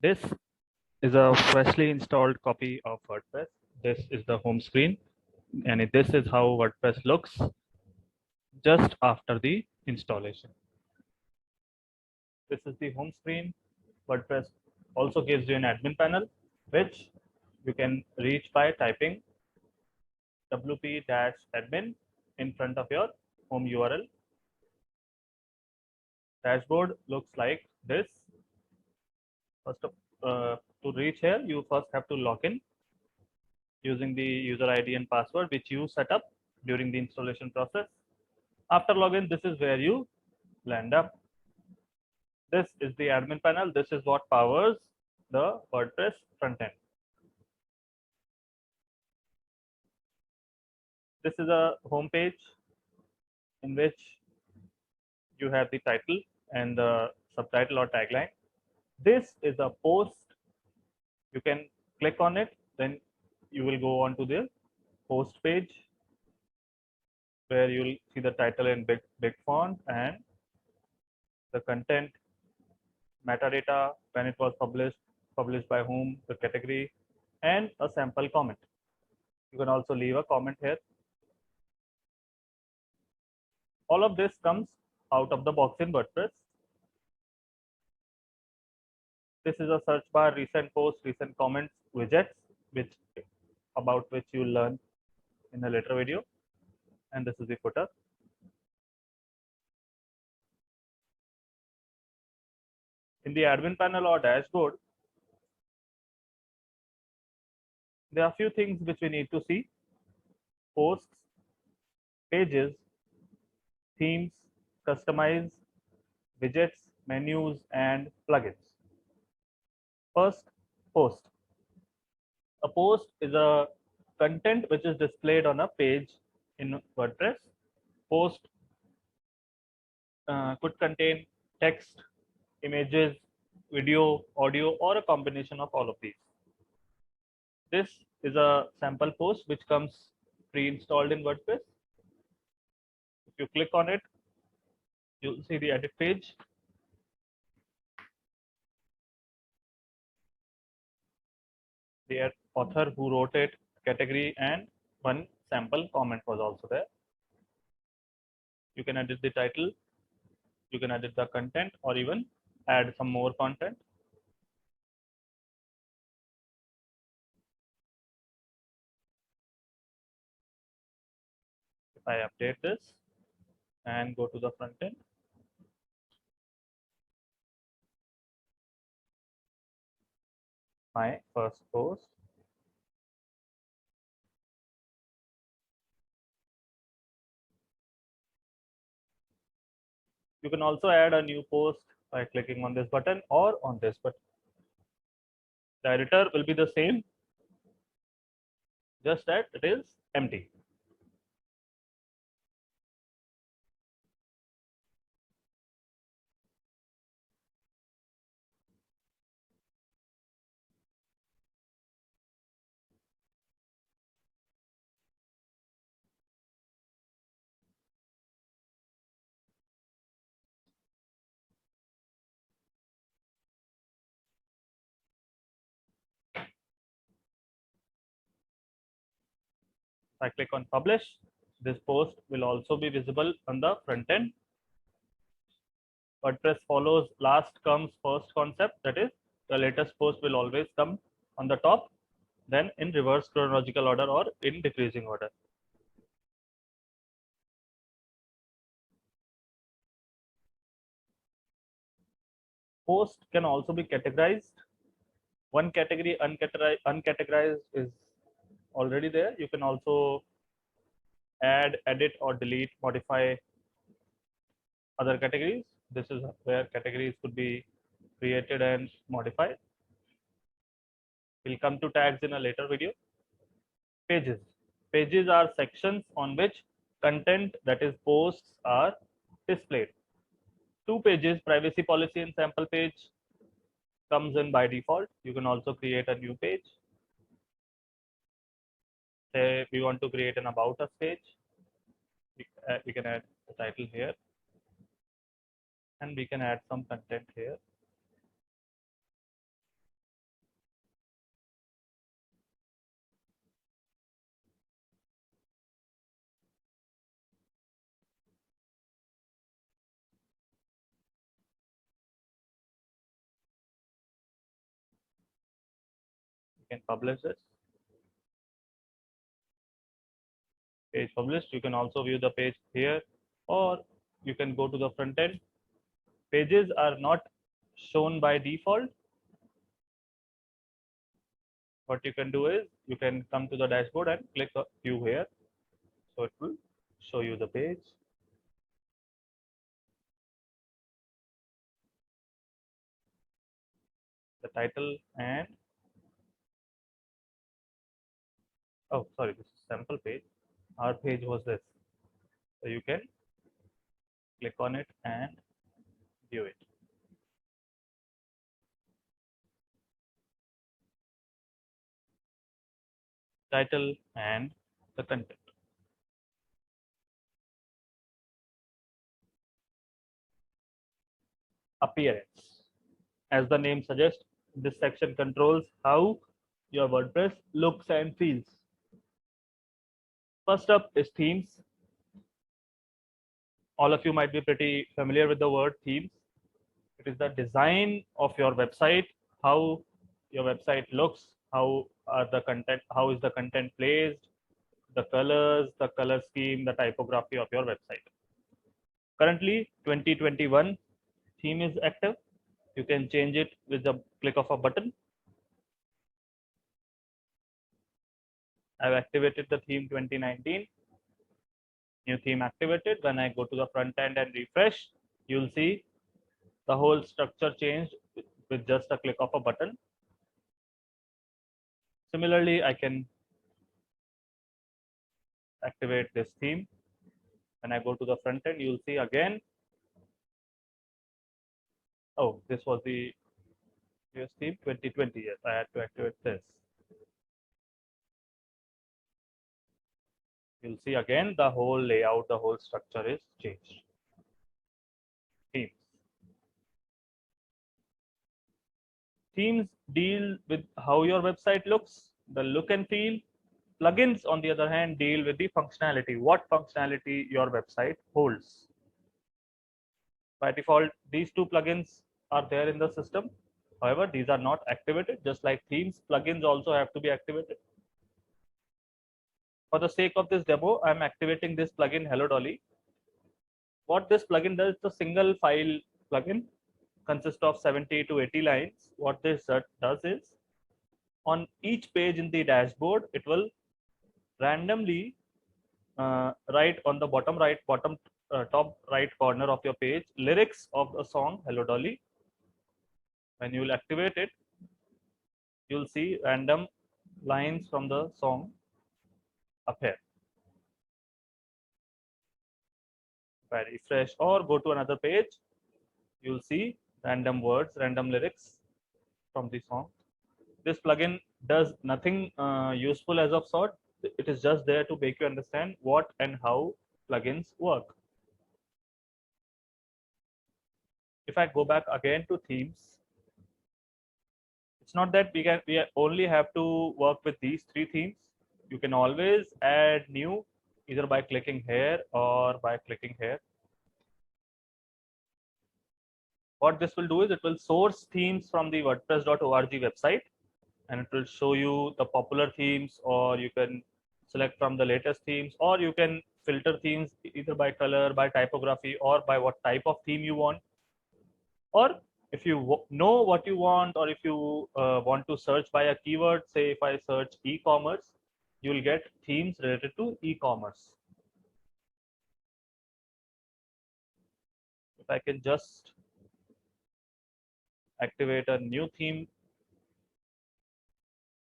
This is a freshly installed copy of WordPress. This is the home screen, and this is how WordPress looks just after the installation. This is the home screen. WordPress also gives you an admin panel, which you can reach by typing wp-admin in front of your home URL. Dashboard looks like this. First of, to reach here, you first have to log in using the user ID and password which you set up during the installation process. After login, this is where you land up. This is the admin panel. This is what powers the WordPress front end. This is a home page in which you have the title and the subtitle or tagline. This is a post. You can click on it, then you will go on to the post page where you'll see the title in big font and the content, metadata, when it was published by whom, the category, and a sample comment. You can also leave a comment here. All of this comes out of the box in WordPress. This is a search bar, recent posts, recent comments, widgets, about which you'll learn in a later video. And this is the footer. In the admin panel or dashboard, there are a few things which we need to see: posts, pages, themes, customize, widgets, menus, and plugins. First, post. A post is a content which is displayed on a page in WordPress. Post could contain text, images, video, audio, or a combination of all of these. This is a sample post which comes pre-installed in WordPress. If you click on it, you'll see the edit page. The author who wrote it, category, and one sample comment was also there. You can edit the title, you can edit the content, or even add some more content. If I update this and go to the front end, my first post, you can also add a new post by clicking on this button or on this button. The editor will be the same, just that it is empty. If I click on publish, this post will also be visible on the front end. WordPress follows last comes first concept, that is, the latest post will always come on the top, then in reverse chronological order or in decreasing order. Post can also be categorized. One category uncategorized is already there. You can also add, edit, or delete, modify other categories. This is where categories could be created and modified. We'll come to tags in a later video. Pages. Pages are sections on which content, that is posts, are displayed. Two pages, privacy policy and sample page, comes in by default. You can also create a new page. Say we want to create an about us page. We can add the title here, and we can add some content here. can publish this. Page published. You can also view the page here, or you can go to the front end. Pages are not shown by default. What you can do is you can come to the dashboard and click view here. So it will show you the page. The title and oh, sorry, this is sample page. Our page was this. So you can click on it and view it. Title and the content. Appearance. As the name suggests, this section controls how your WordPress looks and feels. First up is themes. All of you might be pretty familiar with the word themes. It is the design of your website, how your website looks, how is the content placed, the colors, the color scheme, the typography of your website. Currently, 2021 theme is active. You can change it with the click of a button. I've activated the theme 2019. New theme activated. When I go to the front end and refresh, you'll see the whole structure changed with just a click of a button. Similarly, I can activate this theme. When I go to the front end, you'll see again. Oh, this was the previous theme 2020. Yes, I had to activate this. You'll see again the whole layout, the whole structure is changed. Themes. Themes deal with how your website looks, the look and feel. Plugins, on the other hand, deal with the functionality, what functionality your website holds. By default, these two plugins are there in the system. However, these are not activated. Just like themes, plugins also have to be activated. For the sake of this demo, I'm activating this plugin Hello Dolly. What this plugin does, it's a single file plugin, consists of 70 to 80 lines. What this does is, on each page in the dashboard, it will randomly write on the top right corner of your page lyrics of the song Hello Dolly. When you will activate it, you'll see random lines from the song appear. If I refresh or go to another page, you'll see random words, random lyrics from the song. This plugin does nothing useful as of sort. It is just there to make you understand what and how plugins work. If I go back again to themes, it's not that we only have to work with these three themes. You can always add new either by clicking here or by clicking here. What this will do is it will source themes from the WordPress.org website, and it will show you the popular themes, or you can select from the latest themes, or you can filter themes either by color, by typography, or by what type of theme you want. Or if you know what you want, or if you want to search by a keyword, say if I search e-commerce, you will get themes related to e-commerce. If I can just activate a new theme.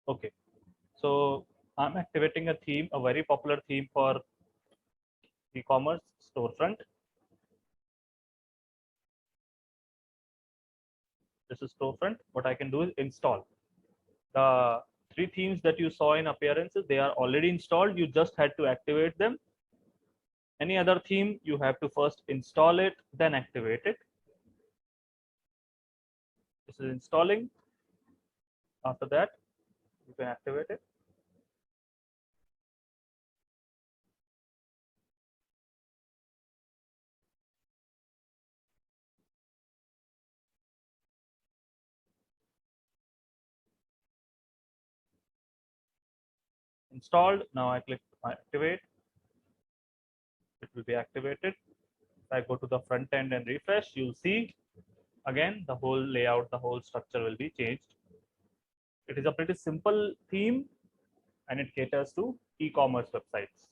Okay, so I'm activating a theme, a very popular theme for e-commerce storefront. This is storefront. What I can do is install. The three themes that you saw in appearances, they are already installed. You just had to activate them. Any other theme, you have to first install it, then activate it. This is installing. After that, you can activate it. installed. Now I click activate. It will be activated. If I go to the front end and refresh, you'll see again the whole layout, the whole structure will be changed. It is a pretty simple theme and it caters to e-commerce websites.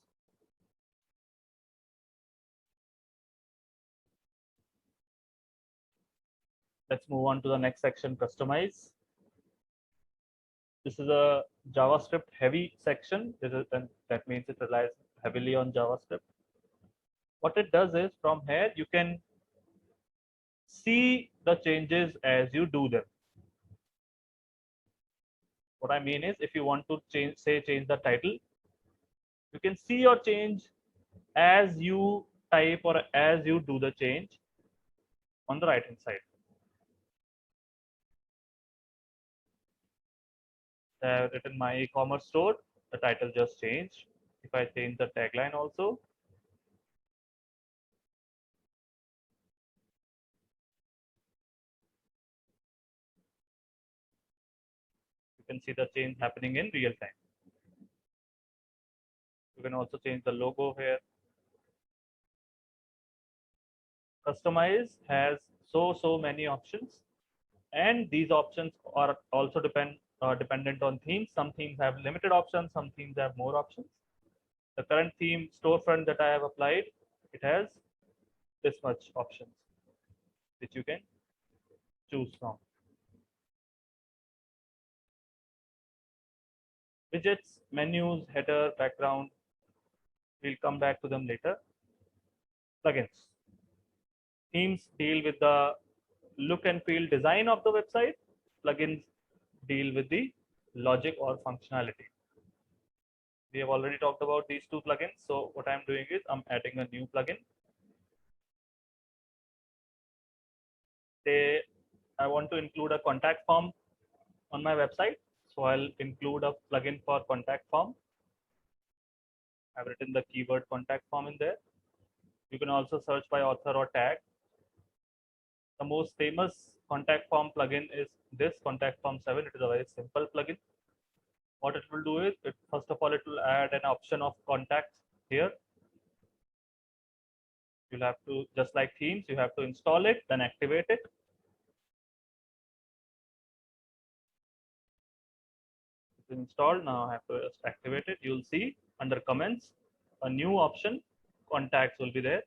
Let's move on to the next section, customize. This is a JavaScript heavy section. That means it relies heavily on JavaScript. What it does is from here, you can see the changes as you do them. What I mean is if you want to change the title, you can see your change as you type or as you do the change on the right hand side. I have written my e-commerce store, the title just changed. If I change the tagline also, you can see the change happening in real time. You can also change the logo here. Customize has so many options, and these options are also dependent on themes. Some themes have limited options, some themes have more options. The current theme storefront that I have applied, it has this much options which you can choose from. Widgets, menus, header, background, we'll come back to them later. Plugins. Themes deal with the look and feel design of the website. Plugins deal with the logic or functionality. We have already talked about these two plugins. So what I'm doing is I'm adding a new plugin. Say I want to include a contact form on my website. So I'll include a plugin for contact form. I've written the keyword contact form in there. You can also search by author or tag. The most famous contact form plugin is this contact form 7. It is a very simple plugin. What it will do is, first of all, it will add an option of contacts here. You'll have to, just like themes, you have to install it, then activate it. It's installed. Now I have to just activate it. You'll see under comments, a new option, contacts will be there.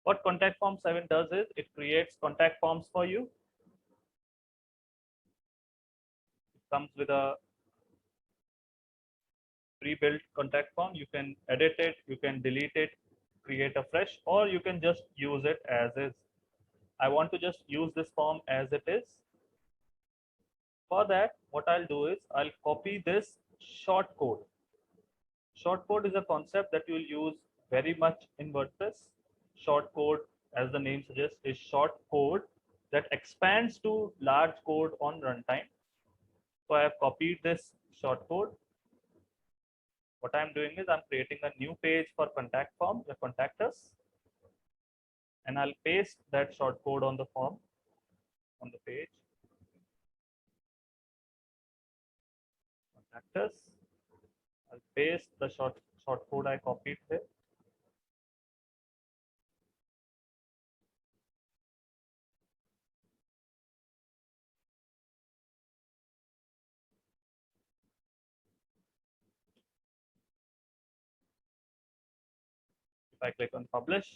What contact form 7 does is it creates contact forms for you. It comes with a pre-built contact form. You can edit it, you can delete it, create a fresh, or you can just use it as is. I want to just use this form as it is. For that, what I'll do is I'll copy this short code. Short code is a concept that you will use very much in WordPress. Short code, as the name suggests, is short code that expands to large code on runtime. So I have copied this short code. What I'm doing is I'm creating a new page for contact form, the contact us, and I'll paste that short code on the form, on the page. Contact us. I'll paste the short code I copied here. If I click on publish,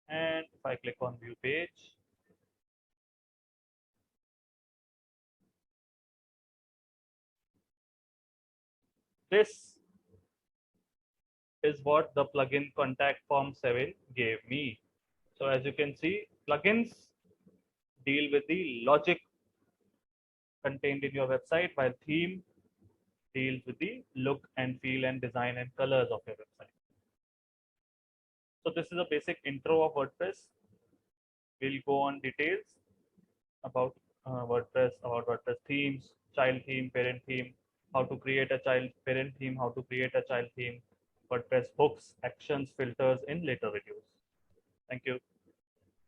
and if I click on view page, this is what the plugin contact form 7 gave me. So as you can see, plugins deal with the logic contained in your website, while theme deals with the look and feel and design and colors of your website. So this is a basic intro of WordPress. We'll go on details about WordPress themes, child theme, parent theme, how to create a child parent theme, how to create a child theme, WordPress hooks, actions, filters in later videos. Thank you.